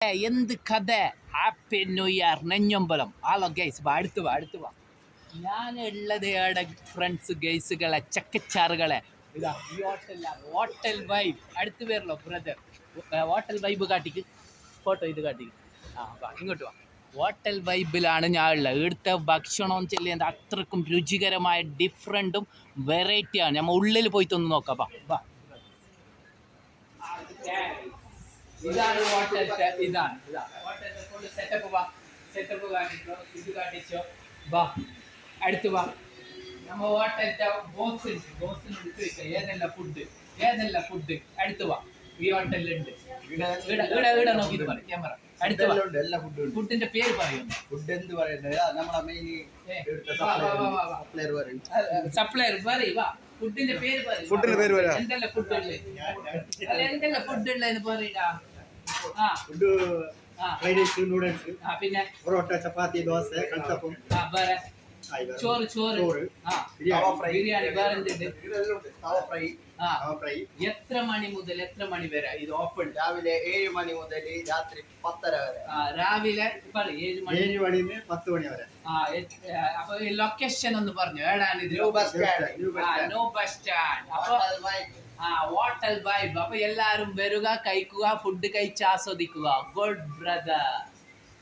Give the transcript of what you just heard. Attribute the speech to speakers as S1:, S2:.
S1: എന്ത് കഥ. Happy new year നെഞ്ഞമ്പലം. ഹലോ ഗൈസ്, അടുത്ത് വാ. ഞാൻ ഉള്ളത് ഏടെ ഫ്രണ്ട്സ് ഗൈസുകളെ ചക്കച്ചാറുകളെ ഇതാ ഈ ഹോട്ടൽ വൈബ് അടുത്ത് പേരല്ലോ ബ്രദർ. ഹോട്ടൽ വൈബ് കാട്ടിക്ക് ഫോട്ടോ ഇത് കാട്ടിക്ക്. വാ ഇങ്ങോട്ട് വാ. ഹോട്ടൽ വൈബിലാണ് ഞാൻ ഉള്ളത്. ഇവിടുത്തെ ഭക്ഷണം ചെല്ലുന്നത് അത്രക്കും രുചികരമായ ഡിഫറെൻറ്റും വെറൈറ്റിയാണ്. നമ്മൾ ഉള്ളിൽ പോയിട്ടൊന്ന് നോക്കാം. വാ. ഇതാണ് ഹോട്ടലിന്റെ ഇതാണ് ഹോട്ടലിന്റെ ഫുൾ സെറ്റപ്പ് കാണിച്ചോ. ഇത് കാണിച്ചോ. വാ അടുത്ത് വാ. നമ്മ ഹോട്ടലിന്റെ ബോസിന് ചോദിക്കാം ഏതെല്ലാം ഫുഡ് അടുത്ത് വാ. ഈ ഹോട്ടലിലുണ്ട്. ഇവിടെ നോക്കിയിട്ട് പറയും ക്യാമറ. അടുത്ത് വാ. ഫുഡിന്റെ പേര് പറയുന്നു.
S2: ഫുഡ് എന്ത് പറയുന്നത് നമ്മളെ മെയിൻ
S1: സപ്ലയർ പറയും. വാ ഫുഡിന്റെ പേര് പറയും. എന്തെല്ലാം ഫുഡ് ഉള്ളതെന്ന് പറയടാ.
S2: ഫ്രൈഡ് റൈസ്, നൂഡിൽസ്,
S1: പിന്നെ
S2: പൊറോട്ട, ചപ്പാത്തി, ദോശ, കൽത്തപ്പം,
S1: ചോറ്, ബിരിയാണി,
S2: ഫ്രൈ.
S1: എത്ര മണി മുതൽ എത്ര മണി വരെ ഇത് ഓപ്പൺ?
S2: രാവിലെ 7 മണി മുതൽ രാത്രി 10:30 വരെ.
S1: രാവിലെ 7 മണി
S2: 7 മണിന്ന് 10 മണി വരെ.
S1: അപ്പൊ ലൊക്കേഷൻ ഒന്ന് പറഞ്ഞു. ഏടാണ് ഇത്?
S2: New bus stand.
S1: അപ്പൊ ഹോട്ടൽ വൈബ്. അപ്പൊ എല്ലാരും വരിക, കഴിക്കുക, ഫുഡ് കഴിച്ച് ആസ്വദിക്കുക. Good brother.